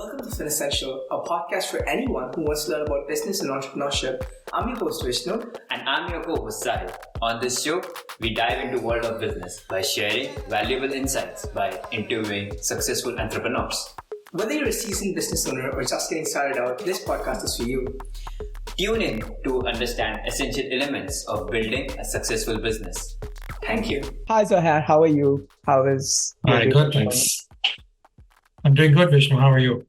Welcome to Fin Essential, a podcast for anyone who wants to learn about business and entrepreneurship. I'm your host Vishnu. And I'm your co-host Zohare. On this show, we dive into the world of business by sharing valuable insights by interviewing successful entrepreneurs. Whether you're a seasoned business owner or just getting started out, this podcast is for you. Tune in to understand essential elements of building a successful business. Thank you. Hi Zohare, how are you? How is your Hi, day good, going? thanks. I'm doing good, Vishnu. How are you?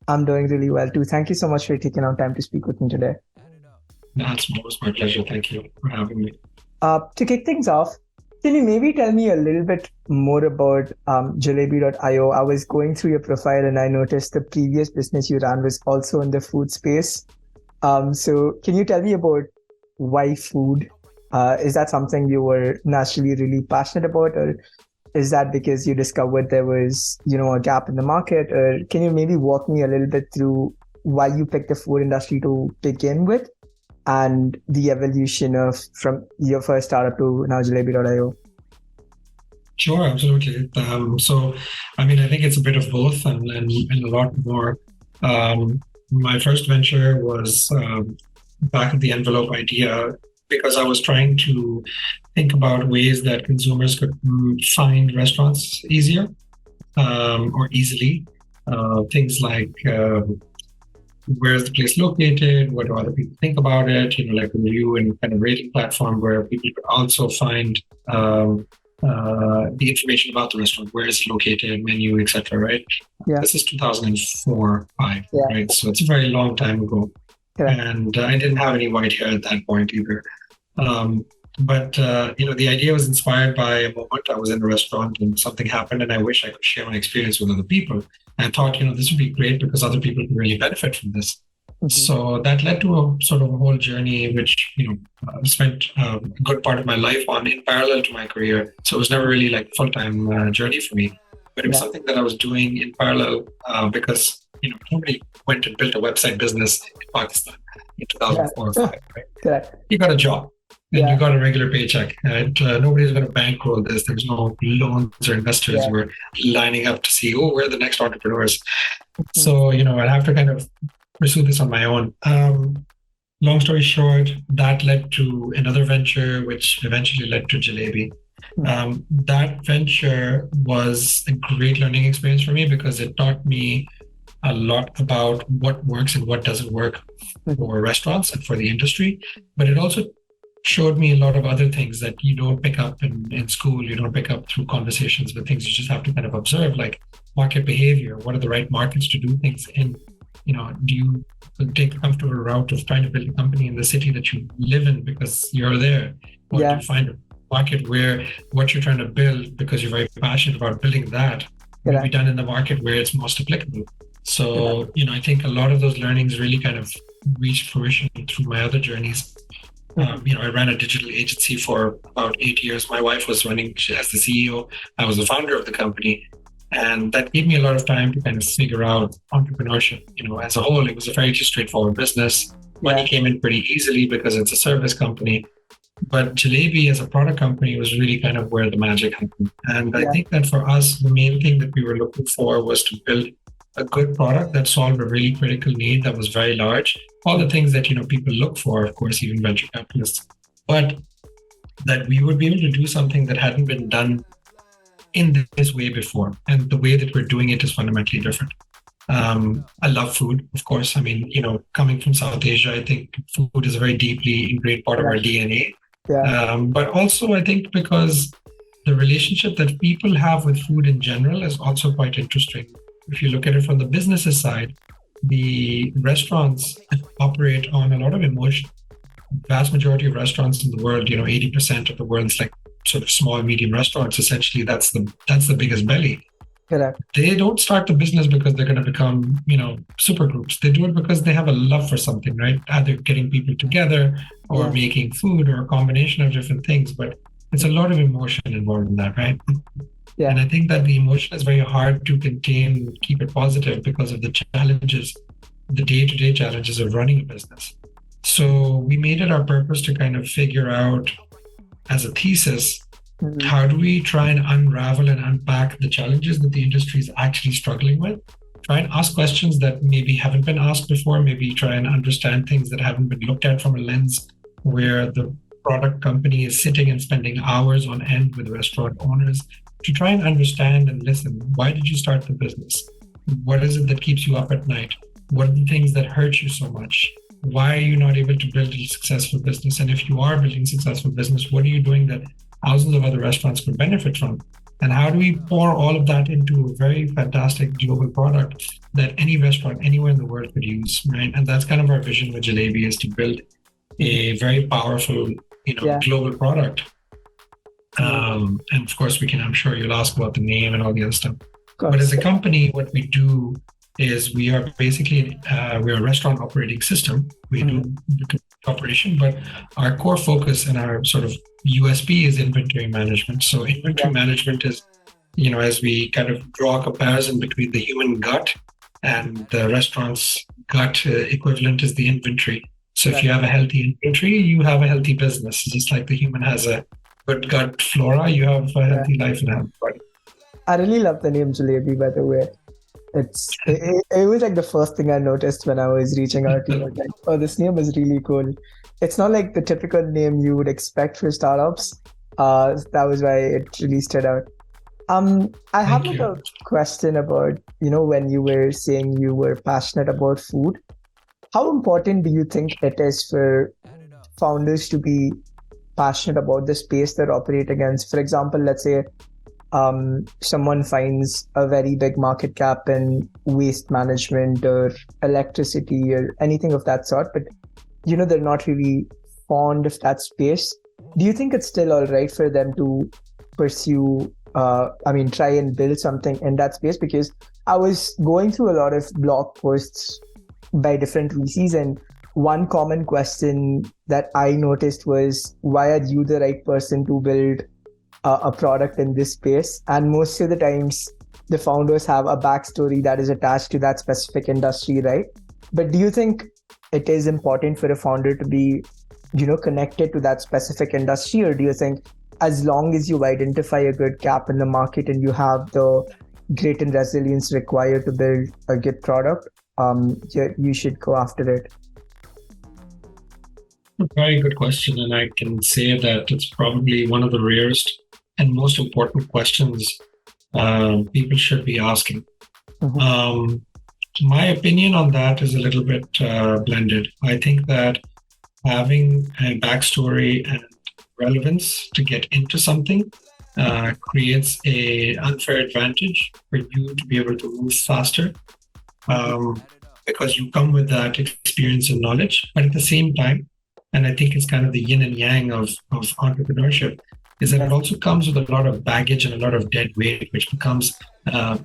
I'm doing really well too. Thank you so much for taking out time to speak with me today. That's most my pleasure. Thank you for having me. To kick things off, can you maybe tell me a little bit more about Jalebi.io? I was going through your profile and I noticed the previous business you ran was also in the food space. So can you tell me about why food? Is that something you were naturally really passionate about, or is that because you discovered there was, a gap in the market? Or can you maybe walk me a little bit through why you picked the food industry to begin with and the evolution of from your first startup to now Jalebi.io? Sure, absolutely. I think it's a bit of both and a lot more. My first venture was back of the envelope idea because I was trying to think about ways that consumers could find restaurants easier or easily. Things like where's the place located? What do other people think about it? Like a review and kind of rating platform where people could also find the information about the restaurant, where it's located, menu, etc. Right? Yeah. This is 2004, 5, Yeah. right? So it's a very long time ago. Correct. And I didn't have any white hair at that point either. But the idea was inspired by a moment I was in a restaurant and something happened and I wish I could share my experience with other people. And I thought, this would be great because other people can really benefit from this. Mm-hmm. So that led to a sort of a whole journey, which, spent a good part of my life on in parallel to my career. So it was never really like a full-time journey for me, but it was something that I was doing in parallel because, nobody went and built a website business in Pakistan in 2004 or 5, right? Correct. You got a job. And you got a regular paycheck, and nobody's going to bankroll this. There's no loans or investors who are lining up to see, where are the next entrepreneurs. Mm-hmm. So, I'd have to kind of pursue this on my own. Long story short, that led to another venture, which eventually led to Jalebi. Mm-hmm. That venture was a great learning experience for me because it taught me a lot about what works and what doesn't work for restaurants and for the industry. But it also showed me a lot of other things that you don't pick up in school, you don't pick up through conversations, but things you just have to kind of observe, like market behavior. What are the right markets to do things in? Do you take the comfortable route of trying to build a company in the city that you live in because you're there? Or do you find a market where what you're trying to build, because you're very passionate about building that, will be done in the market where it's most applicable? So, I think a lot of those learnings really kind of reached fruition through my other journeys. I ran a digital agency for about 8 years. My wife was running as the CEO. I was the founder of the company. And that gave me a lot of time to kind of figure out entrepreneurship. As a whole, it was a very straightforward business. Money came in pretty easily because it's a service company. But Jalebi as a product company was really kind of where the magic happened. And I think that for us, the main thing that we were looking for was to build a good product that solved a really critical need that was very large. All the things that, people look for, of course, even venture capitalists, but that we would be able to do something that hadn't been done in this way before. And the way that we're doing it is fundamentally different. I love food, of course. Coming from South Asia, I think food is a very deeply ingrained part of our DNA. Yeah. But also, I think because the relationship that people have with food in general is also quite interesting. If you look at it from the businesses side, the restaurants operate on a lot of emotion. Vast majority of restaurants in the world, 80% of the world's like sort of small, medium restaurants. Essentially, that's the biggest belly. Correct. They don't start the business because they're going to become, super groups. They do it because they have a love for something, right? Either getting people together or making food or a combination of different things. But it's a lot of emotion involved in that, right? Yeah. And I think that the emotion is very hard to contain and keep it positive because of the challenges, the day-to-day challenges of running a business. So we made it our purpose to kind of figure out as a thesis, how do we try and unravel and unpack the challenges that the industry is actually struggling with try and ask questions that maybe haven't been asked before, maybe try and understand things that haven't been looked at from a lens where the product company is sitting and spending hours on end with restaurant owners to try and understand and listen. Why did you start the business? What is it that keeps you up at night? What are the things that hurt you so much? Why are you not able to build a successful business? And if you are building a successful business, what are you doing that thousands of other restaurants could benefit from? And how do we pour all of that into a very fantastic global product that any restaurant anywhere in the world could use, right? And that's kind of our vision with Jalebi, is to build a very powerful, global product. And of course, I'm sure you'll ask about the name and all the other stuff. But as a company, what we do is we are basically, we're a restaurant operating system. We do operation, but our core focus and our sort of USP is inventory management. So inventory management is, as we kind of draw a comparison between the human gut and the restaurant's gut equivalent is the inventory. So if you have a healthy inventory, you have a healthy business. Just like the human has a good gut flora, you have a healthy life and health body. I really love the name Jalebi, by the way. It was like the first thing I noticed when I was reaching out to you. Like, oh, this name is really cool. It's not like the typical name you would expect for startups. That was why it really stood out. I have a question about, when you were saying you were passionate about food, how important do you think it is for founders to be passionate about the space they're operating in? For example, let's say someone finds a very big market cap in waste management or electricity or anything of that sort, but they're not really fond of that space. Do you think it's still all right for them to pursue, try and build something in that space? Because I was going through a lot of blog posts by different VCs, and one common question that I noticed was, why are you the right person to build a product in this space? And most of the times the founders have a backstory that is attached to that specific industry, right? But do you think it is important for a founder to be, connected to that specific industry? Or do you think as long as you identify a good gap in the market and you have the grit and resilience required to build a good product, you should go after it? Very good question. And I can say that it's probably one of the rarest and most important questions people should be asking. My opinion on that is a little bit blended. I think that having a backstory and relevance to get into something creates an unfair advantage for you to be able to move faster because you come with that experience and knowledge. But at the same time, and I think it's kind of the yin and yang of entrepreneurship, is that it also comes with a lot of baggage and a lot of dead weight, which becomes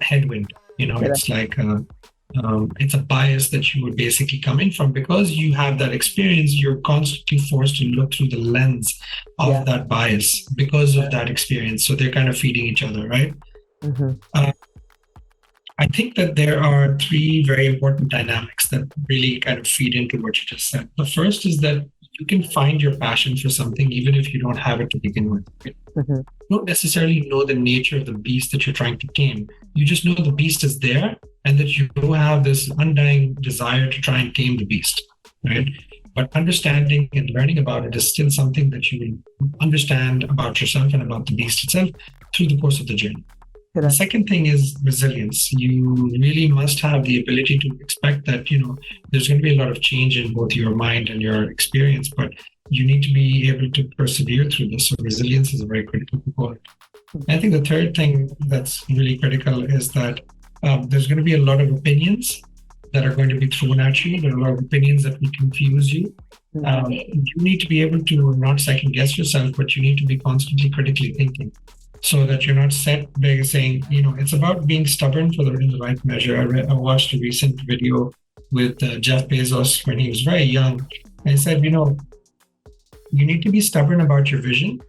headwind. It's like it's a bias that you would basically come in from. Because you have that experience, you're constantly forced to look through the lens of that bias because of that experience. So they're kind of feeding each other, right? I think that there are three very important dynamics that really kind of feed into what you just said. The first is that you can find your passion for something even if you don't have it to begin with. You don't necessarily know the nature of the beast that you're trying to tame. You just know the beast is there and that you have this undying desire to try and tame the beast, right? But understanding and learning about it is still something that you will understand about yourself and about the beast itself through the course of the journey. The second thing is resilience. You really must have the ability to expect that, there's going to be a lot of change in both your mind and your experience, but you need to be able to persevere through this. So resilience is a very critical component. I think the third thing that's really critical is that there's going to be a lot of opinions that are going to be thrown at you. There are a lot of opinions that will confuse you. You need to be able to not second guess yourself, but you need to be constantly critically thinking, so that you're not set by saying, it's about being stubborn in the right measure. I watched a recent video with Jeff Bezos when he was very young. And he said, you need to be stubborn about your vision,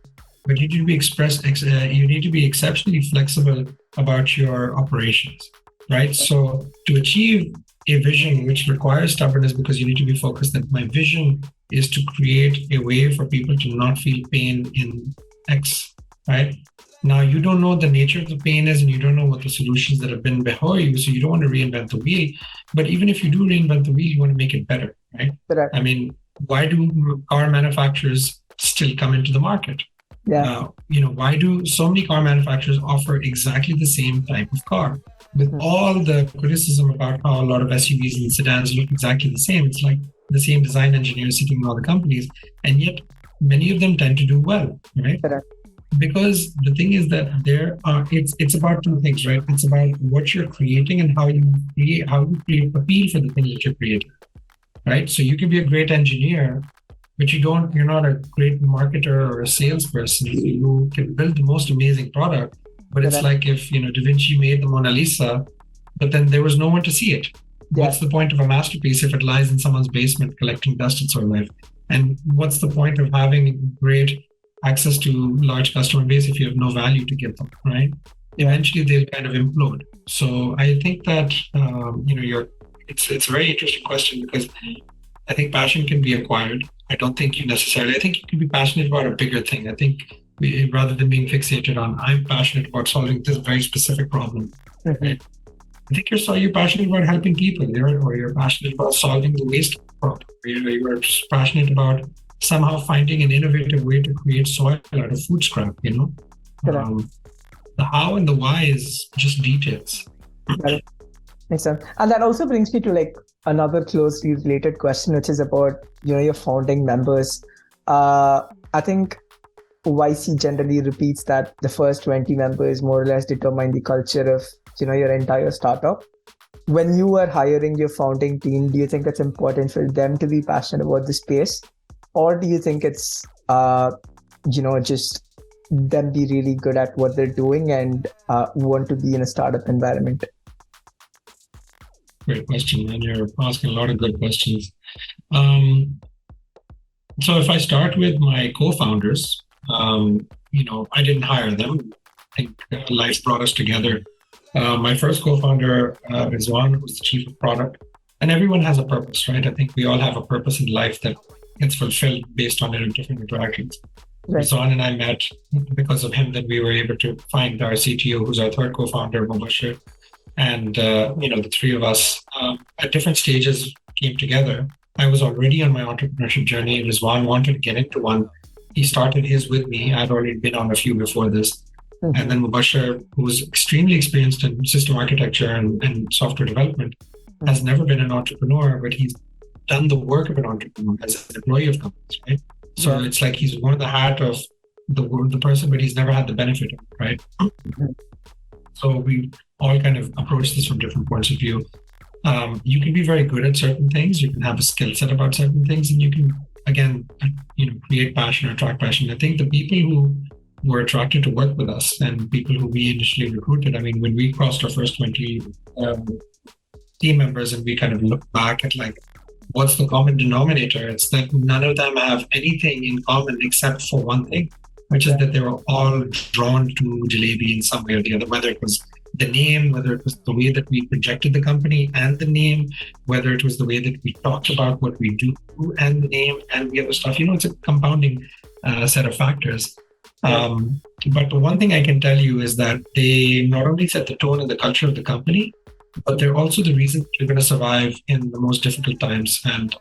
but you need to be exceptionally flexible about your operations, right? So to achieve a vision which requires stubbornness, because you need to be focused that my vision is to create a way for people to not feel pain in X, right? Now, you don't know the nature of the pain is, and you don't know what the solutions that have been before you. So you don't want to reinvent the wheel. But even if you do reinvent the wheel, you want to make it better, right? Correct. I mean, why do car manufacturers still come into the market? Yeah. Why do so many car manufacturers offer exactly the same type of car? With all the criticism about how a lot of SUVs and sedans look exactly the same, it's like the same design engineers sitting in all the companies, and yet many of them tend to do well, right? Correct. Because the thing is that it's about two things, right? It's about what you're creating and how you create appeal for the thing that you're creating, right? So you can be a great engineer, but you're not a great marketer or a salesperson. You can build the most amazing product, but it's like if Da Vinci made the Mona Lisa, but then there was no one to see it. Yeah. What's the point of a masterpiece if it lies in someone's basement collecting dust its whole life? And what's the point of having great access to large customer base if you have no value to give them, right? Eventually they'll kind of implode. So I think that it's a very interesting question, because I think passion can be acquired. I think you can be passionate about a bigger thing. I think rather than being fixated on, I'm passionate about solving this very specific problem. Right? I think you're passionate about helping people, or you're passionate about solving the waste problem. You're passionate about somehow finding an innovative way to create soil out of food scrap, The how and the why is just details. Makes sense. And that also brings me to another closely related question, which is about, your founding members. I think YC generally repeats that the first 20 members more or less determine the culture of, your entire startup. When you are hiring your founding team, do you think it's important for them to be passionate about the space? Or do you think it's, just them be really good at what they're doing and want to be in a startup environment? Great question, man. You're asking a lot of good questions. So if I start with my co-founders, I didn't hire them. I think life brought us together. My first co-founder, Rizwan, was the chief of product. And everyone has a purpose, right? I think we all have a purpose in life that gets fulfilled based on different interactions. Right. Rizwan and I met because of him, that we were able to find our CTO, who's our third co-founder, Mubashir. And, the three of us at different stages came together. I was already on my entrepreneurship journey. Rizwan wanted to get into one. He started his with me. I'd already been on a few before this. Mm-hmm. And then Mubashir, who was extremely experienced in system architecture and software development, has never been an entrepreneur, but he's done the work of an entrepreneur as an employee of companies, right? So it's like he's worn the hat of the person, but he's never had the benefit of it, right? Mm-hmm. So we all kind of approach this from different points of view. You can be very good at certain things. You can have a skill set about certain things, and you can, again, create passion or attract passion. I think the people who were attracted to work with us and people who we initially recruited, when we crossed our first 20 team members and we kind of look back at what's the common denominator, it's that none of them have anything in common except for one thing, which is that they were all drawn to Jalebi in some way or the other, whether it was the name, whether it was the way that we projected the company and the name, whether it was the way that we talked about what we do and the name and the other stuff. It's a compounding set of factors. But the one thing I can tell you is that they not only set the tone and the culture of the company, but they're also the reason you're going to survive in the most difficult times. And,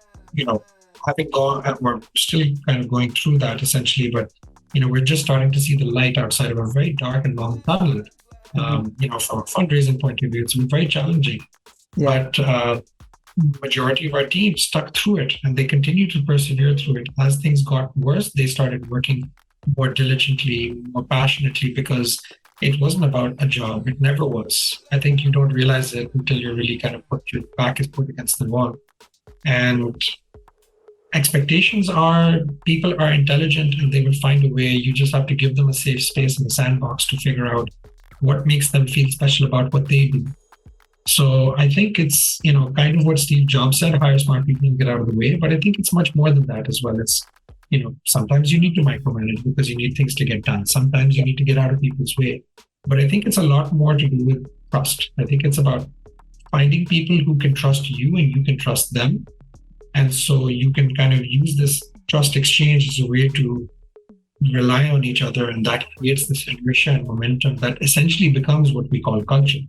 having gone, we're still kind of going through that essentially, but, we're just starting to see the light outside of a very dark and long tunnel. From a fundraising point of view, it's been very challenging. Yeah. But majority of our team stuck through it, and they continued to persevere through it. As things got worse, they started working more diligently, more passionately, because it wasn't about a job. It never was. I think you don't realize it until you're really kind of your back is put against the wall. And expectations are, people are intelligent and they will find a way. You just have to give them a safe space in the sandbox to figure out what makes them feel special about what they do. So I think it's, kind of what Steve Jobs said, hire smart people and get out of the way. But I think it's much more than that as well. It's, sometimes you need to micromanage because you need things to get done. Sometimes you need to get out of people's way. But I think it's a lot more to do with trust. I think it's about finding people who can trust you and you can trust them. And so you can kind of use this trust exchange as a way to rely on each other, and that creates this inertia and momentum that essentially becomes what we call culture.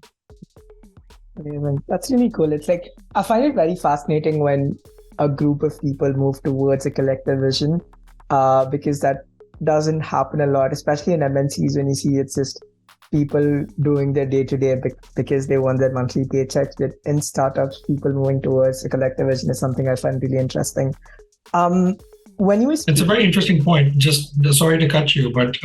Amazing. That's really cool. It's like, I find it very fascinating when a group of people move towards a collective vision, because that doesn't happen a lot, especially in MNCs when you see it's just people doing their day-to-day because they want their monthly paychecks. But in startups, people moving towards a collective vision is something I find really interesting. When you were It's a very interesting point. Just sorry to cut you, but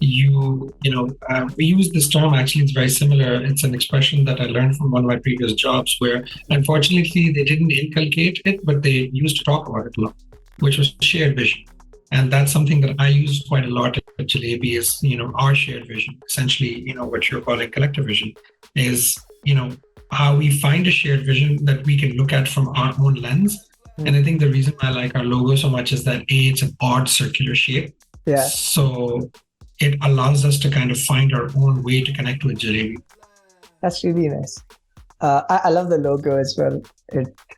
we use this term. Actually, it's very similar. It's an expression that I learned from one of my previous jobs, where unfortunately they didn't inculcate it, but they used to talk about it a lot, which was shared vision. And that's something that I use quite a lot at Jalebi is, our shared vision. Essentially, what you're calling collective vision is, how we find a shared vision that we can look at from our own lens. And I think the reason I like our logo so much is that it's an odd circular shape. Yeah. So it allows us to kind of find our own way to connect with Jalebi. That's really nice. I love the logo as well.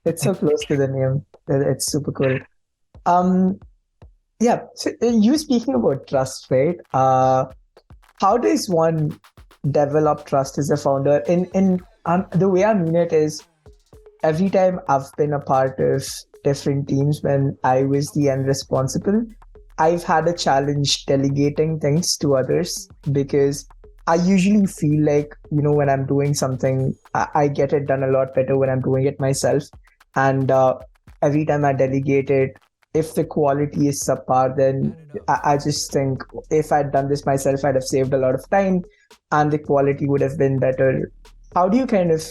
It's so close to the name. It's super cool. Yeah. So you speaking about trust, right? How does one develop trust as a founder? In the way I mean it is, every time I've been a part of different teams when I was the end responsible, I've had a challenge delegating things to others, because I usually feel like, when I'm doing something, I get it done a lot better when I'm doing it myself. And every time I delegate it, if the quality is subpar, then I just think if I'd done this myself, I'd have saved a lot of time and the quality would have been better. How do you kind of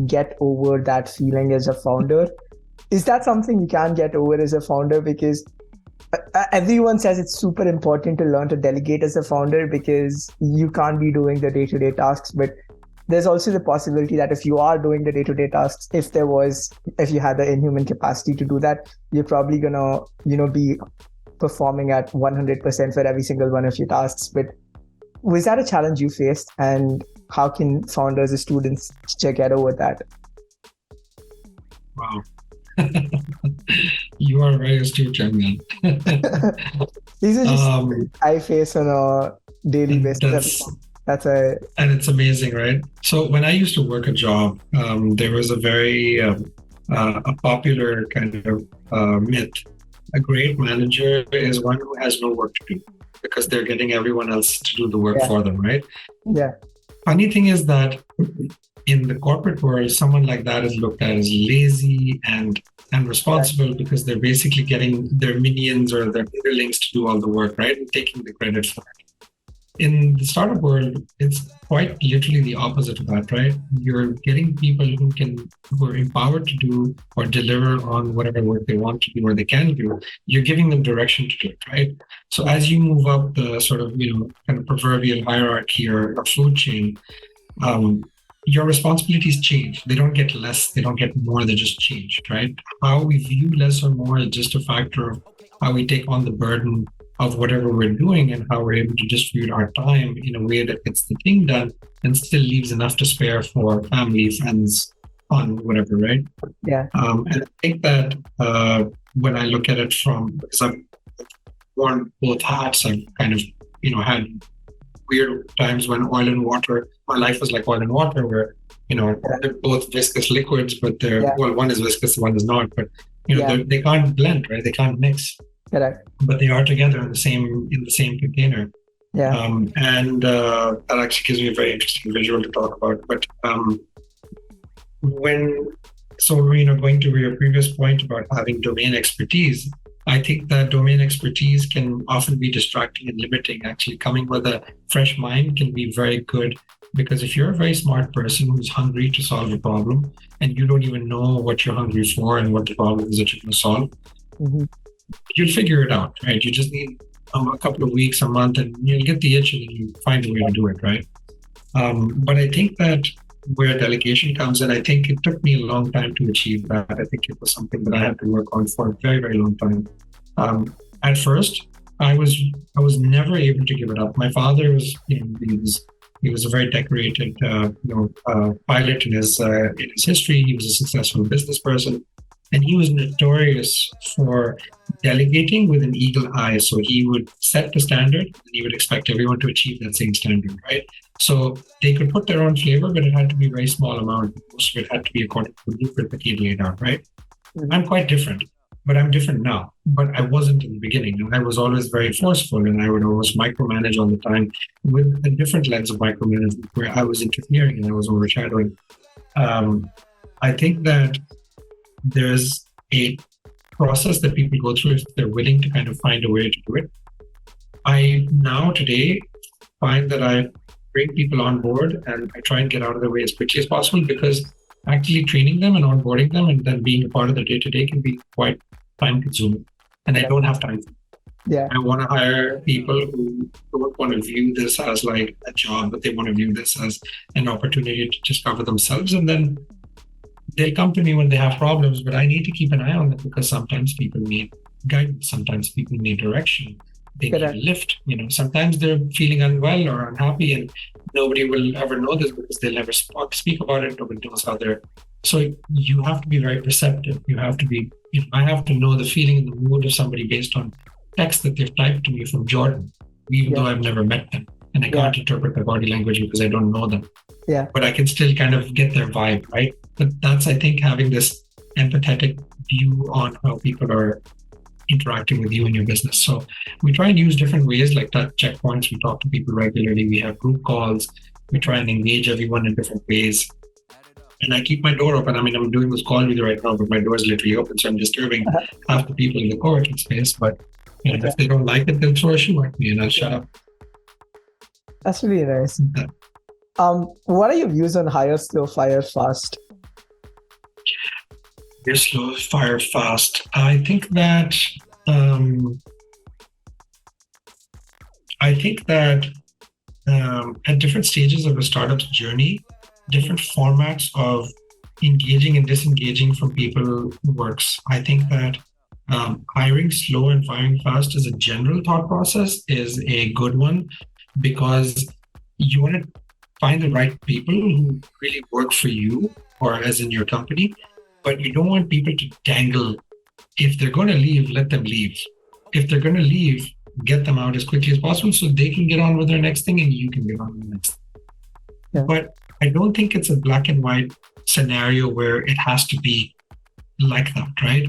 get over that feeling as a founder? Is that something you can get over as a founder? Because everyone says it's super important to learn to delegate as a founder, because you can't be doing the day-to-day tasks. But there's also the possibility that if you are doing the day-to-day tasks, if you had the inhuman capacity to do that, you're probably gonna, be performing at 100% for every single one of your tasks. But was that a challenge you faced, and how can founders or students get over that? Wow. You are very astute, young man. These are just I face on a daily basis. And it's amazing, right? So when I used to work a job, there was a very a popular kind of myth. A great manager is one who has no work to do, because they're getting everyone else to do the work for them, right? Yeah. Funny thing is that in the corporate world, someone like that is looked at as lazy and responsible, because they're basically getting their minions or their underlings to do all the work, right? And taking the credit for it. In the startup world, it's quite literally the opposite of that, right? You're getting people who are empowered to do or deliver on whatever work they want to do or they can do. You're giving them direction to do it, right? So as you move up the sort of, kind of proverbial hierarchy or food chain, your responsibilities change. They don't get less, they don't get more, they just change, right? How we view less or more is just a factor of how we take on the burden of whatever we're doing and how we're able to distribute our time in a way that gets the thing done and still leaves enough to spare for family, friends, fun, whatever, right? Yeah. And I think that when I look at it because I've worn both hats, I've kind of, had weird times when oil and water, my life was like oil and water, where, they're both viscous liquids, but one is viscous, one is not, but, they can't blend, right? They can't mix. Correct. But they are together in the same container. Yeah. And that actually gives me a very interesting visual to talk about. But going to your previous point about having domain expertise, I think that domain expertise can often be distracting and limiting. Actually, coming with a fresh mind can be very good, because if you're a very smart person who's hungry to solve a problem and you don't even know what you're hungry for and what the problem is that you're going to solve, you'll figure it out, right? You just need a couple of weeks, a month, and you'll get the itch and then you find a way to do it, right? But I think that where delegation comes in, I think it took me a long time to achieve that. I think it was something that I had to work on for a very, very long time. At first, I was never able to give it up. My father was, he was a very decorated, pilot in his history. He was a successful business person. And he was notorious for delegating with an eagle eye. So he would set the standard and he would expect everyone to achieve that same standard, right? So they could put their own flavor, but it had to be a very small amount. Most of it had to be according to the blueprint that he laid out, right? I'm quite different, but I'm different now. But I wasn't in the beginning. And I was always very forceful and I would always micromanage all the time with a different lens of micromanagement where I was interfering and I was overshadowing. I think that there's a process that people go through if they're willing to kind of find a way to do it. I now today find that I bring people on board and I try and get out of the way as quickly as possible because actually training them and onboarding them and then being a part of the day-to-day can be quite time consuming. And I don't have time. Yeah. I want to hire people who don't want to view this as like a job, but they want to view this as an opportunity to discover themselves. And then they'll come to me when they have problems, but I need to keep an eye on them because sometimes people need guidance, sometimes people need direction, they need a lift. Sometimes they're feeling unwell or unhappy, and nobody will ever know this because they'll never speak about it. Nobody knows how they're. So you have to be very perceptive. You have to be. I have to know the feeling and the mood of somebody based on text that they've typed to me from Jordan, even though I've never met them, and I can't interpret their body language because I don't know them. Yeah. But I can still kind of get their vibe, right? But that's, I think, having this empathetic view on how people are interacting with you and your business. So we try and use different ways like touch checkpoints. We talk to people regularly. We have group calls. We try and engage everyone in different ways. And I keep my door open. I mean, I'm doing this call with you right now, but my door is literally open. So I'm disturbing half the people in the co-working space. But if they don't like it, they'll throw a shoe at me and I'll shut up. That's really nice. What are your views on hire slow, fire fast? Hire slow, fire fast. I think that at different stages of a startup's journey, different formats of engaging and disengaging from people works. I think that hiring slow and firing fast as a general thought process is a good one because you want to find the right people who really work for you or as in your company, but you don't want people to dangle. If they're going to leave, let them leave. If they're going to leave, get them out as quickly as possible so they can get on with their next thing and you can get on with the next thing. Yeah. But I don't think it's a black and white scenario where it has to be like that, right?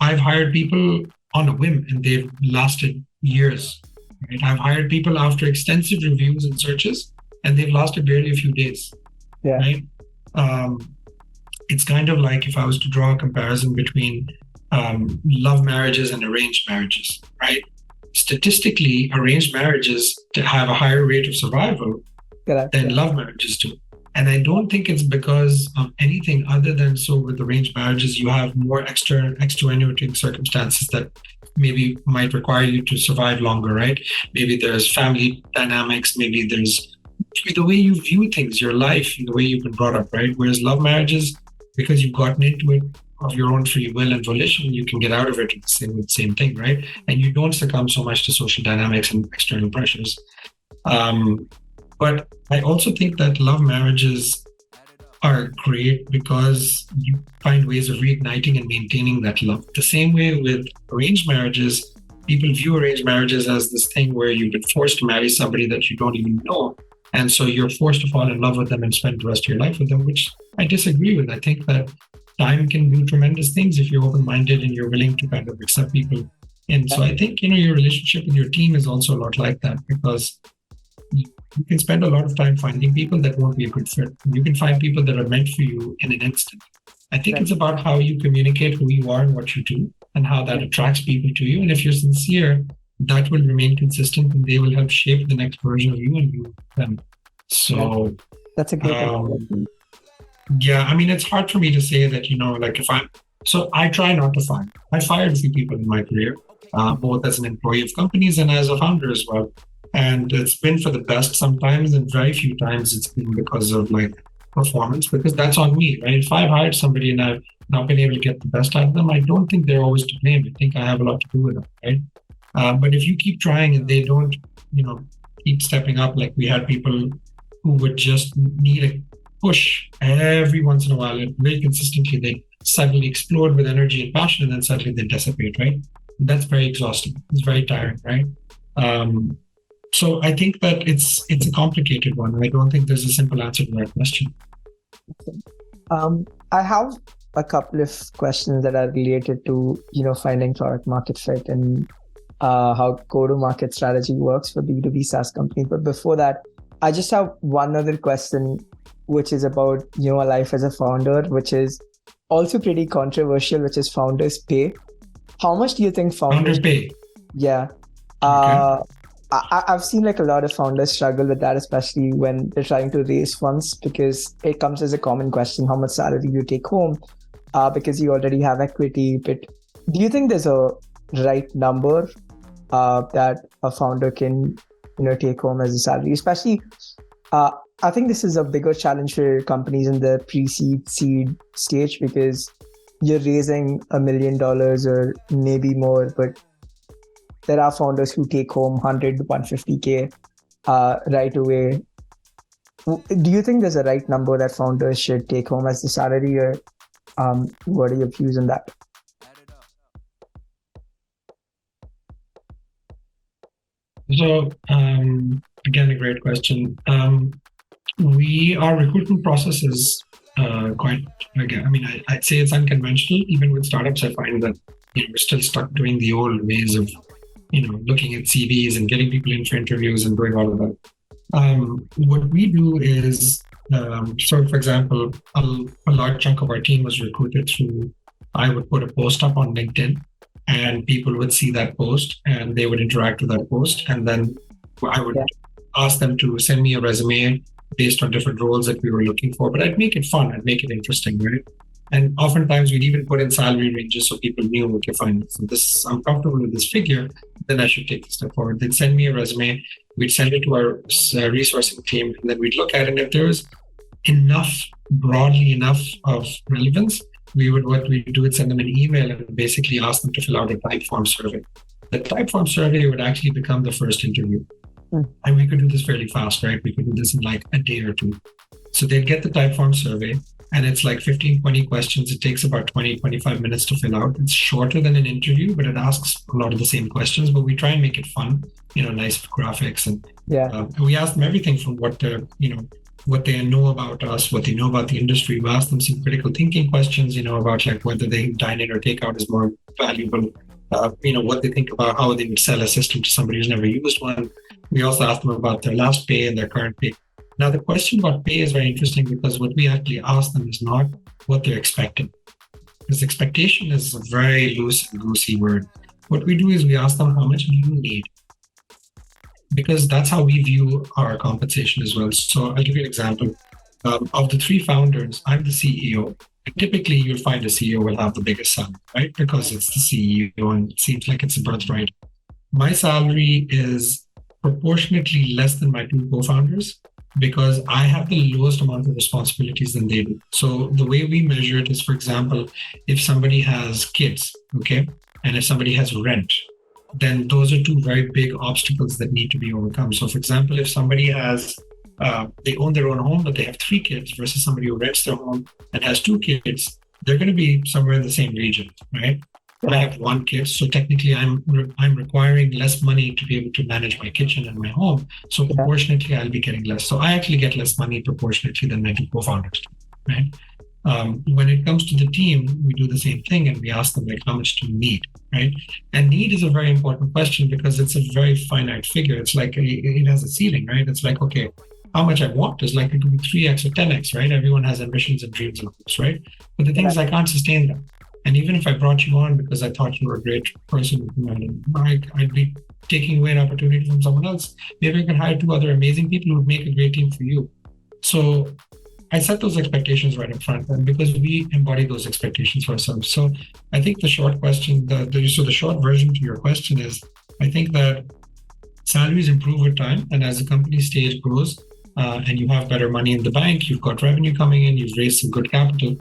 I've hired people on a whim and they've lasted years. Right? I've hired people after extensive reviews and searches, and they've lasted barely a few days. Yeah. Right? It's kind of like if I was to draw a comparison between love marriages and arranged marriages, right? Statistically, arranged marriages have a higher rate of survival than love marriages do. And I don't think it's because of anything other than so with arranged marriages, you have more extenuating circumstances that maybe might require you to survive longer, right? Maybe there's family dynamics, maybe there's the way you view things, your life, the way you've been brought up, right? Whereas love marriages, because you've gotten into it of your own free will and volition, you can get out of it with the same thing, right? And you don't succumb so much to social dynamics and external pressures. But I also think that love marriages are great because you find ways of reigniting and maintaining that love. The same way with arranged marriages, people view arranged marriages as this thing where you've been forced to marry somebody that you don't even know. And so you're forced to fall in love with them and spend the rest of your life with them, which I disagree with. I think that time can do tremendous things if you're open-minded and you're willing to kind of accept people. And so I think, your relationship with your team is also a lot like that because you can spend a lot of time finding people that won't be a good fit. You can find people that are meant for you in an instant. I think it's about how you communicate who you are and what you do and how that attracts people to you. And if you're sincere, that will remain consistent and they will help shape the next version of you and you them. So that's a great point. Yeah, I mean, it's hard for me to say that, I try not to fire. I fired a few people in my career, both as an employee of companies and as a founder as well. And it's been for the best sometimes, and very few times it's been because of performance, because that's on me, right? If I've hired somebody and I've not been able to get the best out of them, I don't think they're always to blame. I think I have a lot to do with it, right? But if you keep trying and they don't, keep stepping up, like we had people who would just need a push every once in a while, and very consistently, suddenly explode with energy and passion, and then suddenly they dissipate, right? That's very exhausting. It's very tiring, right? So I think that it's a complicated one. I don't think there's a simple answer to that question. I have a couple of questions that are related to finding product market fit and how go-to-market strategy works for B2B SaaS companies. But before that, I just have one other question, which is about life as a founder, which is also pretty controversial, which is founders pay. How much do you think founders pay? Yeah. Okay. I've seen like a lot of founders struggle with that, especially when they're trying to raise funds, because it comes as a common question: how much salary you take home, because you already have equity. But do you think there's a right number that a founder can take home as a salary? Especially, I think this is a bigger challenge for companies in the pre-seed seed stage, because you're raising $1 million or maybe more, but there are founders who take home 100 to 150K right away. Do you think there's a right number that founders should take home as the salary, or what are your views on that? So again, a great question. Our recruitment process is quite, again, I mean, I'd say it's unconventional. Even with startups, I find that we're still stuck doing the old ways of looking at CVs and getting people in for interviews and doing all of that. What we do is, so for example, a large chunk of our team was recruited through, I would put a post up on LinkedIn and people would see that post and they would interact with that post. And then I would ask them to send me a resume based on different roles that we were looking for, but I'd make it fun, I'd make it interesting, right? And oftentimes we'd even put in salary ranges so people knew, okay, fine, so I'm comfortable with this figure, then I should take the step forward. They'd send me a resume, we'd send it to our resourcing team, and then we'd look at it. If there was broadly enough of relevance, what we'd do is send them an email and basically ask them to fill out a type form survey. The type form survey would actually become the first interview. And we could do this fairly fast, right? We could do this in like a day or two. So they'd get the type form survey, and it's like 15, 20 questions. It takes about 20, 25 minutes to fill out. It's shorter than an interview, but it asks a lot of the same questions, but we try and make it fun, nice graphics. And we ask them everything from what they know about us, what they know about the industry. We ask them some critical thinking questions, about like whether they dine in or take out is more valuable, what they think about how they would sell a system to somebody who's never used one. We also ask them about their last pay and their current pay. Now, the question about pay is very interesting because what we actually ask them is not what they're expecting. Because expectation is a very loose and goosey word. What we do is we ask them, how much do you need? Because that's how we view our compensation as well. So I'll give you an example. Of the three founders, I'm the CEO. And typically, you'll find a CEO will have the biggest salary, right? Because it's the CEO and it seems like it's a birthright. My salary is proportionately less than my two co-founders because I have the lowest amount of responsibilities than they do. So the way we measure it is, for example, if somebody has kids, okay, and if somebody has rent, then those are two very big obstacles that need to be overcome. So for example, if somebody has, they own their own home, but they have 3 kids versus somebody who rents their home and has 2 kids, they're going to be somewhere in the same region, right? I have 1 kid, so technically I'm requiring less money to be able to manage my kitchen and my home. So proportionately, I'll be getting less. So I actually get less money proportionately than my two co-founders, right? When it comes to the team, we do the same thing and we ask them, like, how much do you need, right? And need is a very important question because it's a very finite figure. It's like it has a ceiling, right? It's like, okay, how much I want is like it could be 3x or 10x, right? Everyone has ambitions and dreams and hopes, right? But the thing is, I can't sustain that. And even if I brought you on because I thought you were a great person, I'd be taking away an opportunity from someone else. Maybe I could hire 2 other amazing people who would make a great team for you. So I set those expectations right up front, and because we embody those expectations for ourselves. So I think the short question, the short version to your question is, I think that salaries improve with time, and as the company stage grows, and you have better money in the bank, you've got revenue coming in, you've raised some good capital.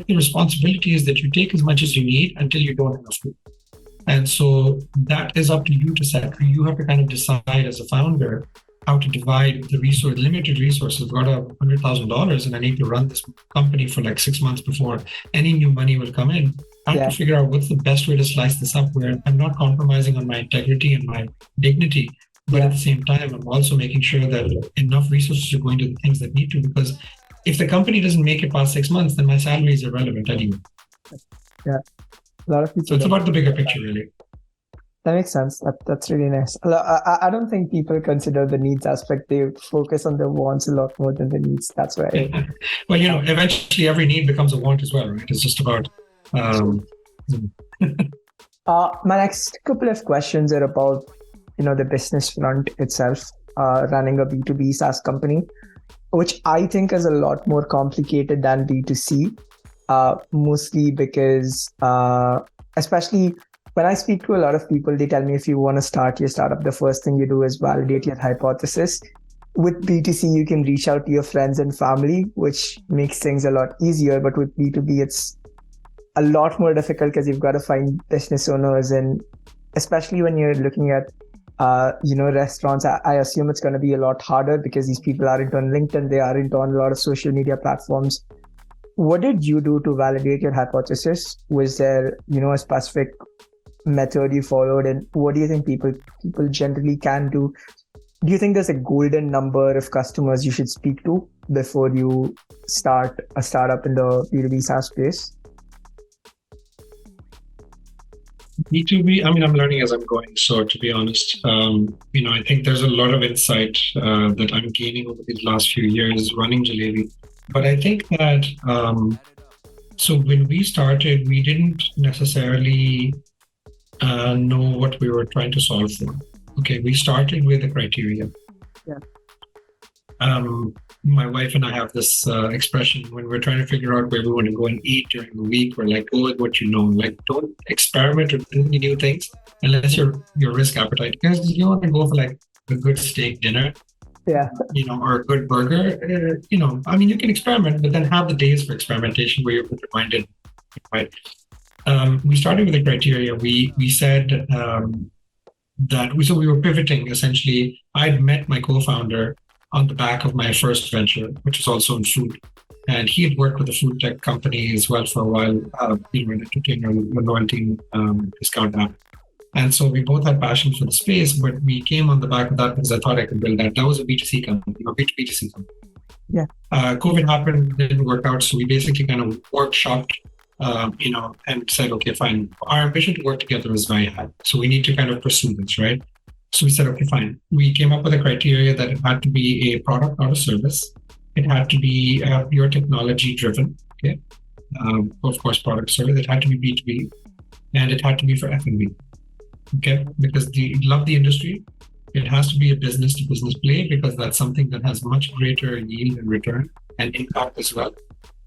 The responsibility is that you take as much as you need until you don't have to. And so that is up to you to set. You have to kind of decide as a founder, how to divide the limited resources. I've got $100,000 and I need to run this company for like 6 months before any new money will come in. I have to figure out what's the best way to slice this up where I'm not compromising on my integrity and my dignity, but at the same time, I'm also making sure that enough resources are going to the things that need to, because if the company doesn't make it past 6 months, then my salary is irrelevant anyway. Yeah. A lot of people. So it's about the bigger picture, really. That makes sense. That's really nice. I don't think people consider the needs aspect. They focus on the wants a lot more than the needs. That's why. Yeah. Well, eventually every need becomes a want as well, right? It's just about... My next couple of questions are about, the business front itself, running a B2B SaaS company, which I think is a lot more complicated than B2C, mostly because, especially when I speak to a lot of people, they tell me if you want to start your startup, the first thing you do is validate your hypothesis. With B2C, you can reach out to your friends and family, which makes things a lot easier. But with B2B, it's a lot more difficult because you've got to find business owners, and especially when you're looking at restaurants, I assume it's going to be a lot harder because these people aren't on LinkedIn, they aren't on a lot of social media platforms. What did you do to validate your hypothesis? Was there a specific method you followed, and what do you think people generally can do? Do you think there's a golden number of customers you should speak to before you start a startup in the B2B SaaS space? B2B, I'm learning as I'm going. So to be honest, I think there's a lot of insight that I'm gaining over these last few years running Jalebi. But I think that, so when we started, we didn't necessarily know what we were trying to solve for. Okay, we started with a criteria. Yeah. My wife and I have this expression when we're trying to figure out where we want to go and eat during the week. We're like, go with what you know. Like, don't experiment or do any new things unless your risk appetite. Because you want to go for like a good steak dinner, or a good burger. You can experiment, but then have the days for experimentation where you're reminded, right? We started with a criteria. We said that we were pivoting essentially. I'd met my co-founder on the back of my first venture, which is also in food. And he had worked with a food tech company as well for a while, an entertainer, a loyalty discount app. And so we both had passion for the space, but we came on the back of that because I thought I could build that. That was a B2C company, or B2B2C company. Yeah. COVID happened, didn't work out. So we basically kind of workshopped, and said, okay, fine. Our ambition to work together is very high. So we need to kind of pursue this, right? So we said, okay, fine. We came up with a criteria that it had to be a product, not a service. It had to be pure technology driven. Okay. Of course, product service. It had to be B2B, and it had to be for F&B. Okay. Because we love the industry. It has to be a business to business play because that's something that has much greater yield and return and impact as well.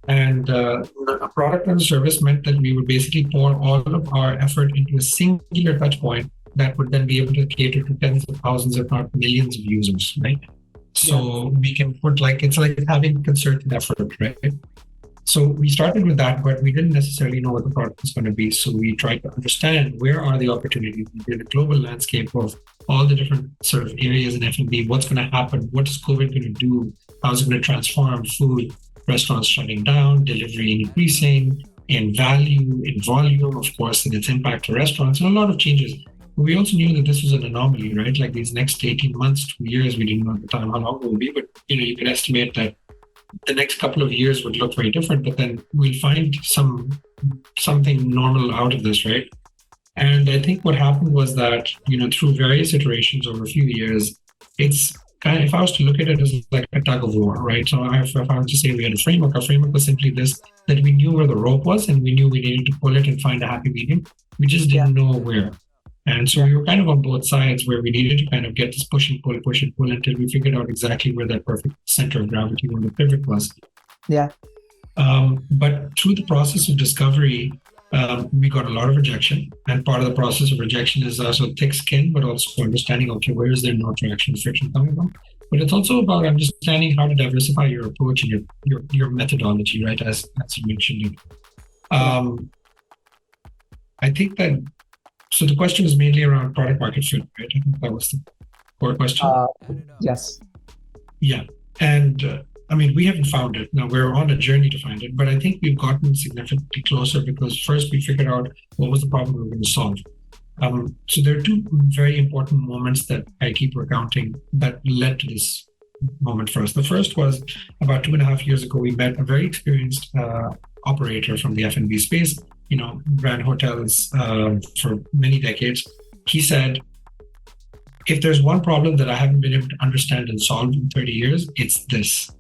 And a product and service meant that we would basically pour all of our effort into a singular touch point that would then be able to cater to tens of thousands, if not millions of users, right? So we can put it's like having concerted effort, right? So we started with that, but we didn't necessarily know what the product was going to be. So we tried to understand where are the opportunities in the global landscape of all the different sort of areas in F&B, what's going to happen, what is COVID going to do, how's it going to transform food, restaurants shutting down, delivery increasing, in value, in volume, of course, and its impact to restaurants, and a lot of changes. We also knew that this was an anomaly, right? Like these next 18 months, 2 years, we didn't know at the time how long it will be, but you can estimate that the next couple of years would look very different, but then we'll find something normal out of this, right? And I think what happened was that, through various iterations over a few years, it's kind of, if I was to look at it as like a tug of war, right? So if I was to say we had a framework, our framework was simply this, that we knew where the rope was and we knew we needed to pull it and find a happy medium. We just didn't know where. And so we were kind of on both sides where we needed to kind of get this push and pull until we figured out exactly where that perfect center of gravity, where the pivot was. Yeah. But through the process of discovery, we got a lot of rejection. And part of the process of rejection is also thick skin, but also understanding, okay, where is there no traction, friction coming from? But it's also about understanding how to diversify your approach and your methodology, right? As you mentioned. I think that, so the question was mainly around product market fit, right? I think that was the core question? Yes. Yeah. And we haven't found it. Now we're on a journey to find it, but I think we've gotten significantly closer because first we figured out what was the problem we were going to solve. So there are two very important moments that I keep recounting that led to this moment for us. The first was about 2.5 years ago. We met a very experienced operator from the F&B space, ran hotels for many decades. He said, if there's one problem that I haven't been able to understand and solve in 30 years, it's this.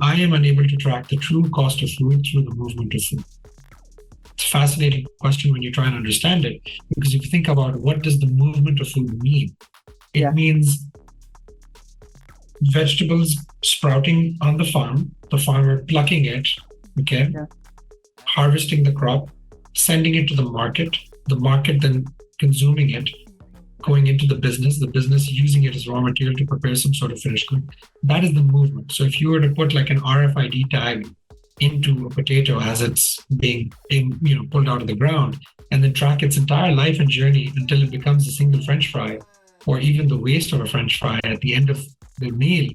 I am unable to track the true cost of food through the movement of food. It's a fascinating question when you try and understand it, because if you think about what does the movement of food mean? It means vegetables sprouting on the farmer plucking it, harvesting the crop, sending it to the market then consuming it, going into the business using it as raw material to prepare some sort of finished good. That is the movement. So if you were to put like an RFID tag into a potato as it's being pulled out of the ground, and then track its entire life and journey until it becomes a single French fry, or even the waste of a French fry at the end of the meal,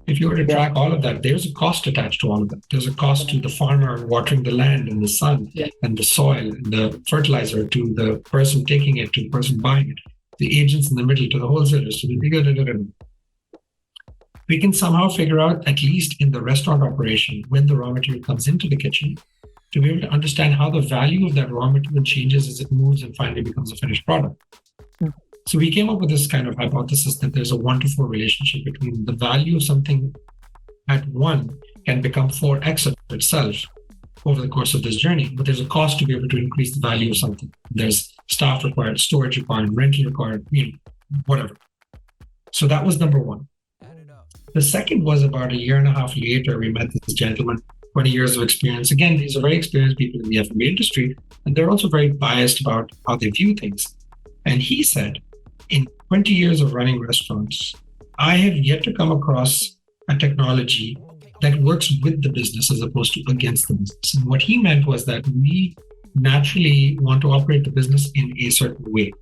if you were to track all of that, there's a cost attached to all of that. There's a cost to the farmer watering the land and the sun and the soil and the fertilizer, to the person taking it, to the person buying it, the agents in the middle, to the wholesalers, to the we can somehow figure out, at least in the restaurant operation, when the raw material comes into the kitchen, to be able to understand how the value of that raw material changes as it moves and finally becomes a finished product. So we came up with this kind of hypothesis that there's a 1-to-4 relationship between the value of something at 1 can become 4x of itself over the course of this journey, but there's a cost to be able to increase the value of something. There's staff required, storage required, rental required, whatever. So that was number one. The second was about 1.5 years later, we met this gentleman, 20 years of experience. Again, these are very experienced people in the F&B industry, and they're also very biased about how they view things. And he said, in 20 years of running restaurants, I have yet to come across a technology that works with the business as opposed to against the business. And what he meant was that we naturally want to operate the business in a certain way,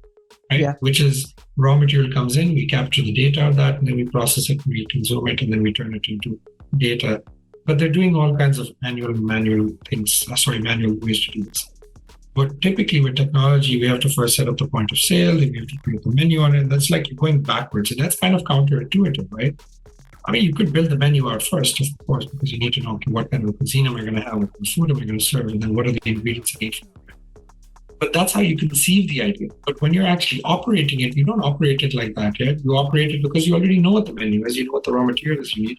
right? Yeah. Which is raw material comes in, we capture the data of that, and then we process it, we consume it, and then we turn it into data. But they're doing all kinds of manual ways to do this. But typically with technology, we have to first set up the point of sale, then we have to create the menu on it. And that's like you're going backwards. And that's kind of counterintuitive, right? I mean, you could build the menu out first, of course, because you need to know, okay, what kind of cuisine am I going to have? What kind of food am I going to serve? And then what are the ingredients I need? But that's how you conceive the idea. But when you're actually operating it, you don't operate it like that yet. You operate it because you already know what the menu is. You know what the raw materials you need.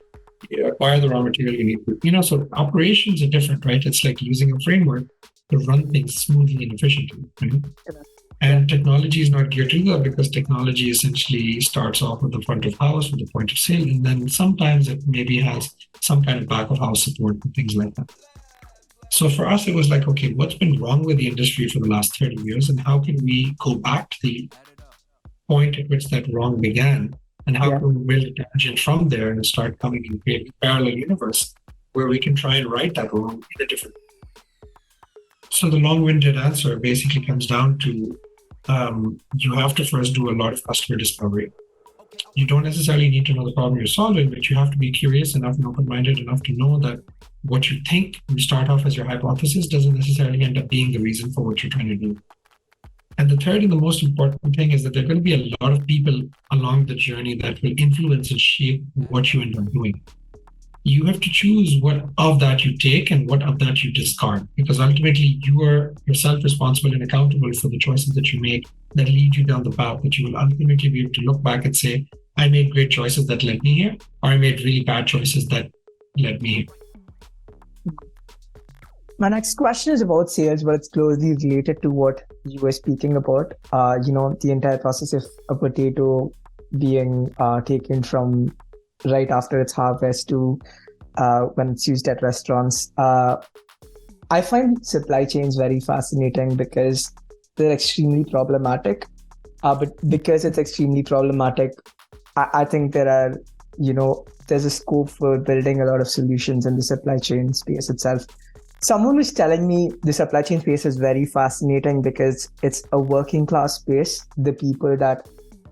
You acquire the raw material you need. So operations are different, right? It's like using a framework to run things smoothly and efficiently. Right? And technology is not geared to that because technology essentially starts off with the front of house, with the point of sale, and then sometimes it maybe has some kind of back of house support and things like that. So for us, it was like, okay, what's been wrong with the industry for the last 30 years and how can we go back to the point at which that wrong began? And how can we build a tangent from there and start coming in a parallel universe where we can try and right that wrong in a different way? So the long-winded answer basically comes down to you have to first do a lot of customer discovery. You don't necessarily need to know the problem you're solving, but you have to be curious enough and open-minded enough to know that what you think you start off as your hypothesis doesn't necessarily end up being the reason for what you're trying to do. And the third and the most important thing is that there are going to be a lot of people along the journey that will influence and shape what you end up doing. You have to choose what of that you take and what of that you discard, because ultimately you are yourself responsible and accountable for the choices that you make that lead you down the path that you will ultimately be able to look back and say, I made great choices that led me here, or I made really bad choices that led me here. My next question is about sales, but it's closely related to what you were speaking about. The entire process of a potato being taken from right after its harvest to when it's used at restaurants. I find supply chains very fascinating because they're extremely problematic. But because it's extremely problematic, I think there's a scope for building a lot of solutions in the supply chain space itself. Someone was telling me the supply chain space is very fascinating because it's a working class space. The people that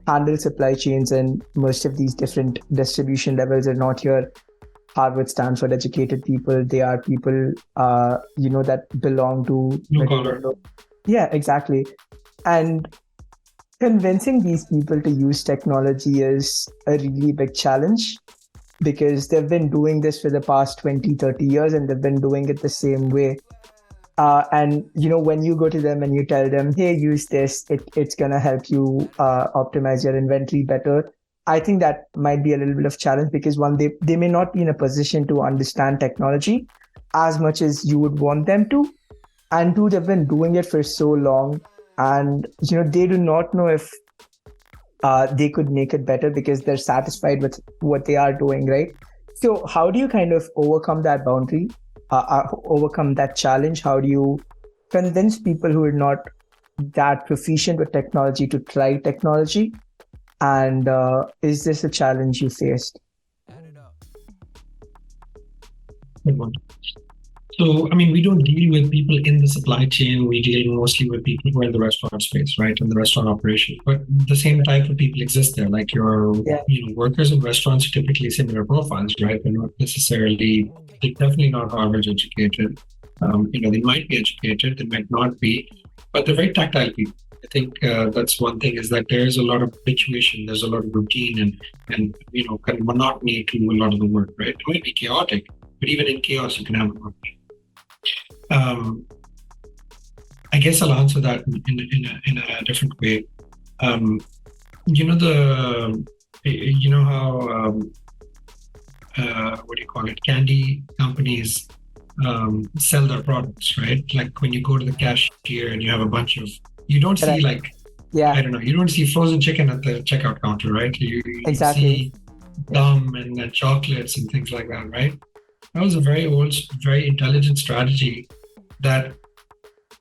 handle supply chains, and most of these different distribution levels are not your Harvard, Stanford educated people. They are people, that belong to Blue middle collar. window. Yeah, exactly. And convincing these people to use technology is a really big challenge because they've been doing this for the past 20, 30 years and they've been doing it the same way. And when you go to them and you tell them, hey, use this, it's going to help you optimize your inventory better. I think that might be a little bit of challenge because one, they may not be in a position to understand technology as much as you would want them to. And two, they've been doing it for so long, and they do not know if they could make it better because they're satisfied with what they are doing, right? So how do you kind of overcome that boundary, overcome that challenge? How do you convince people who are not that proficient with technology to try technology? And is this a challenge you faced? Good one. So, we don't deal with people in the supply chain. We deal mostly with people who are in the restaurant space, right? In the restaurant operation. But the same type of people exist there. Like your workers in restaurants are typically similar profiles, right? They're not necessarily, they're definitely not Harvard educated. They might be educated, they might not be, but they're very tactile people. I think that's one thing, is that there's a lot of habituation, there's a lot of routine and kind of monotony to a lot of the work, right? It might be chaotic, but even in chaos, you can have a work. I guess I'll answer that in a different way. How what do you call it? Candy companies sell their products, right? Like when you go to the cashier and you have a bunch of, you don't see I don't know, you don't see frozen chicken at the checkout counter, right? You see gum and chocolates and things like that, right? That was a very old, very intelligent strategy that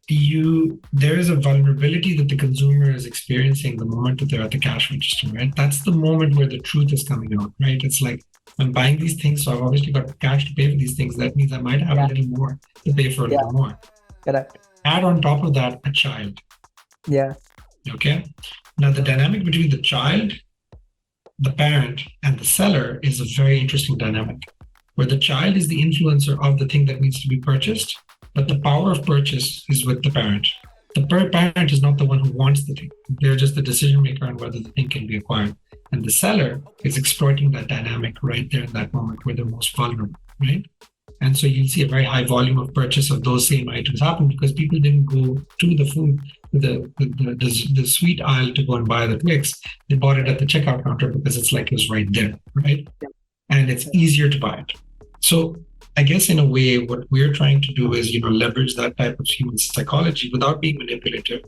there is a vulnerability that the consumer is experiencing the moment that they're at the cash register, right? That's the moment where the truth is coming out, right? It's like, I'm buying these things, so I've obviously got cash to pay for these things. That means I might have a little more to pay for a little more. Correct. Add on top of that a child. Yeah. Okay. Now the dynamic between the child, the parent, and the seller is a very interesting dynamic, where the child is the influencer of the thing that needs to be purchased, but the power of purchase is with the parent. The parent is not the one who wants the thing. They're just the decision maker on whether the thing can be acquired. And the seller is exploiting that dynamic right there in that moment where they're most vulnerable, right? And so you'll see a very high volume of purchase of those same items happen because people didn't go to the food, the sweet aisle to go and buy the Twix. They bought it at the checkout counter because it's like it's right there, right? And it's easier to buy it. So I guess in a way, what we're trying to do is, leverage that type of human psychology without being manipulative,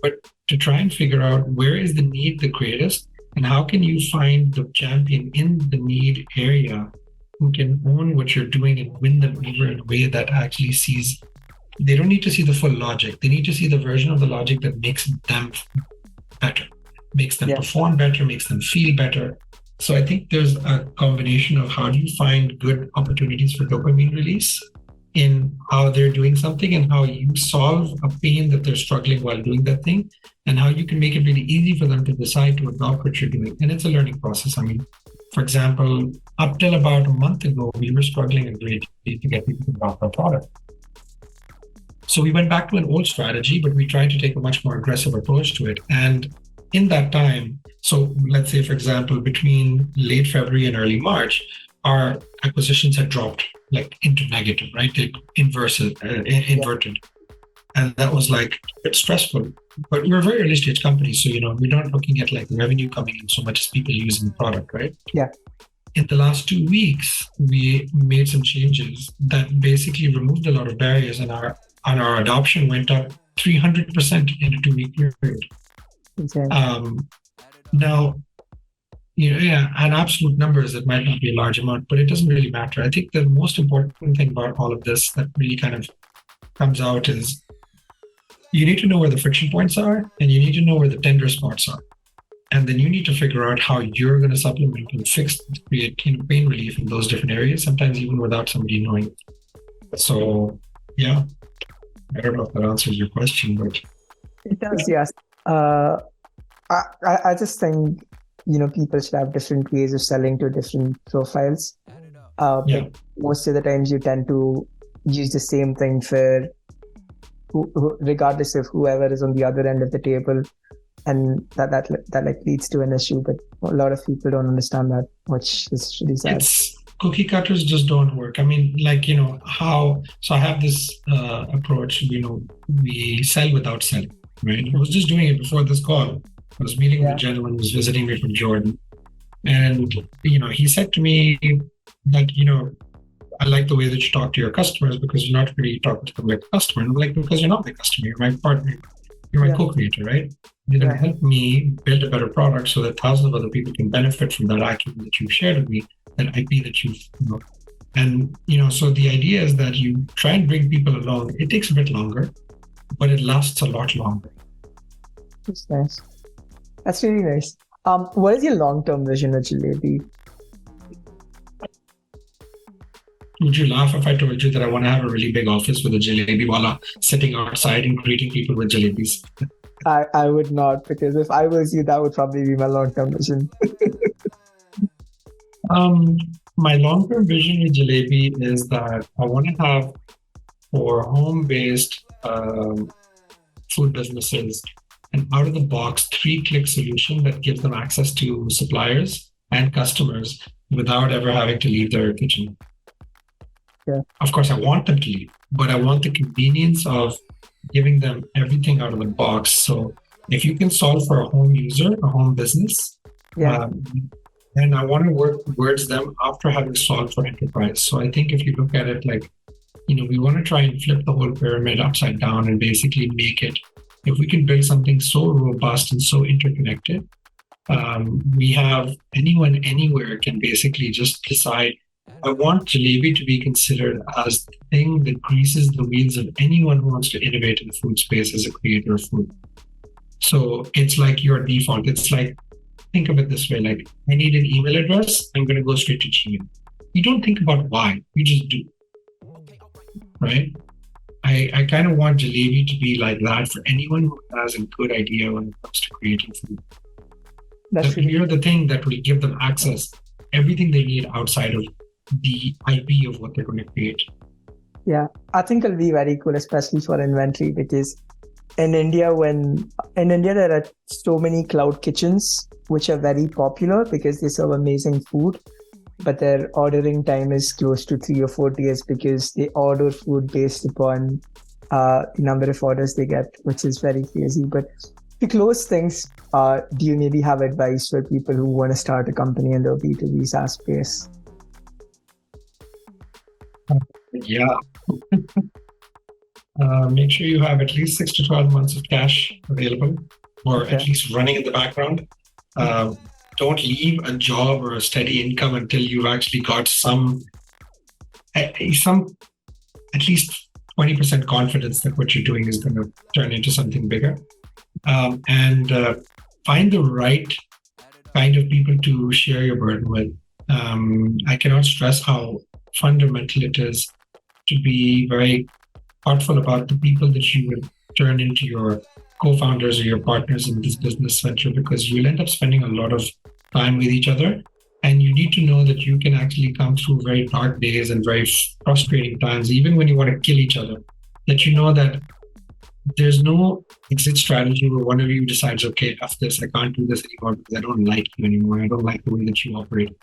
but to try and figure out where is the need the greatest and how can you find the champion in the need area who can own what you're doing and win them over in a way that actually sees, they don't need to see the full logic. They need to see the version of the logic that makes them better, makes them perform better, makes them feel better. So I think there's a combination of how do you find good opportunities for dopamine release in how they're doing something and how you solve a pain that they're struggling while doing that thing and how you can make it really easy for them to decide to adopt what you're doing. And it's a learning process. For example, up till about a month ago, we were struggling a great deal to get people to adopt our product. So we went back to an old strategy, but we tried to take a much more aggressive approach to it. And in that time, so let's say, for example, between late February and early March, our acquisitions had dropped into negative, right? They inverted. And that was a bit stressful. But we're a very early stage company. So, we're not looking at revenue coming in so much as people using the product, right? Yeah. In the last 2 weeks, we made some changes that basically removed a lot of barriers and our adoption went up 300% in a 2-week period. Okay. Now, and absolute numbers, it might not be a large amount, but it doesn't really matter. I think the most important thing about all of this that really kind of comes out is you need to know where the friction points are and you need to know where the tender spots are. And then you need to figure out how you're going to supplement and fix, create pain relief in those different areas, sometimes even without somebody knowing. So, yeah, I don't know if that answers your question, but... It does, yes. I just think, people should have different ways of selling to different profiles. Yeah. But most of the times you tend to use the same thing for regardless of whoever is on the other end of the table, and that like leads to an issue. But a lot of people don't understand that, which is really sad. It's cookie cutters just don't work. I mean, so I have this approach, we sell without selling, right? I was just doing it before this call. I was meeting with a gentleman who was visiting me from Jordan. And, he said to me that, I like the way that you talk to your customers because you're not really talking to them like a customer. And I'm like, because you're not my customer, you're my partner. You're my co-creator, right? You're going to help me build a better product so that thousands of other people can benefit from that acumen that you've shared with me, that IP that you've, And, so the idea is that you try and bring people along. It takes a bit longer, but it lasts a lot longer. That's nice. That's really nice. What is your long-term vision of Jalebi? Would you laugh if I told you that I want to have a really big office with a jalebi wala sitting outside and greeting people with jalebis? I would not, because if I was you, that would probably be my long-term vision. My long-term vision with Jalebi is that I want to have, for home-based food businesses, an out-of-the-box 3-click solution that gives them access to suppliers and customers without ever having to leave their kitchen. Yeah. Of course, I want them to leave, but I want the convenience of giving them everything out of the box. So if you can solve for a home user, a home business, then I want to work towards them after having solved for enterprise. So I think if you look at it like, we want to try and flip the whole pyramid upside down and basically make it, if we can build something so robust and so interconnected, we have anyone anywhere can basically just decide, I want Jalebi to be considered as the thing that greases the wheels of anyone who wants to innovate in the food space as a creator of food. So it's like your default. It's like, think of it this way, like I need an email address, I'm going to go straight to Gmail. You don't think about why, you just do, right? I kind of want Jalebi to be like that for anyone who has a good idea when it comes to creating food. You're the thing that will give them access, everything they need outside of the IP of what they're going to create. Yeah, I think it'll be very cool, especially for inventory, because in India there are so many cloud kitchens which are very popular because they serve amazing food, but their ordering time is close to 3 or 4 days because they order food based upon the number of orders they get, which is very crazy. But to close things, do you maybe have advice for people who want to start a company in the B2B SaaS space? Yeah. Make sure you have at least 6 to 12 months of cash available, or at least running in the background. Don't leave a job or a steady income until you've actually got at least 20% confidence that what you're doing is going to turn into something bigger. And find the right kind of people to share your burden with. I cannot stress how fundamental it is to be very thoughtful about the people that you will turn into your co-founders or your partners in this business venture, because you'll end up spending a lot of time with each other. And you need to know that you can actually come through very dark days and very frustrating times, even when you want to kill each other, that you know that there's no exit strategy where one of you decides, okay, after this, I can't do this anymore because I don't like you anymore. I don't like the way that you operate.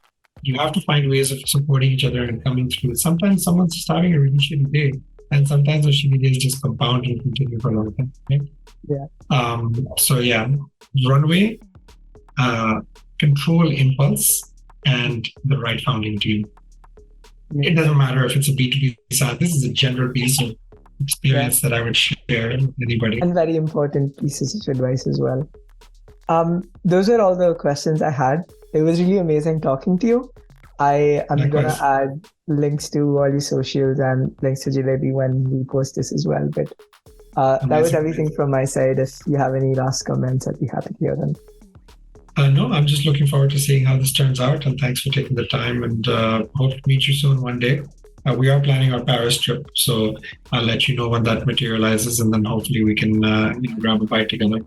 You have to find ways of supporting each other and coming through. Sometimes someone's just having a really shitty day, and sometimes those shitty days just compound and continue for a long time, right? Yeah. Runway, control impulse, and the right founding team. It doesn't matter if it's a B2B SaaS. This is a general piece of experience that I would share with anybody. And very important pieces of advice as well. Those are all the questions I had. It was really amazing talking to you. I am going to add links to all your socials and links to Jalebi when we post this as well. But that was everything from my side. If you have any last comments, I'd be happy to hear them. No, I'm just looking forward to seeing how this turns out. And thanks for taking the time, and hope to meet you soon one day. We are planning our Paris trip, so I'll let you know when that materializes, and then hopefully we can grab a bite together.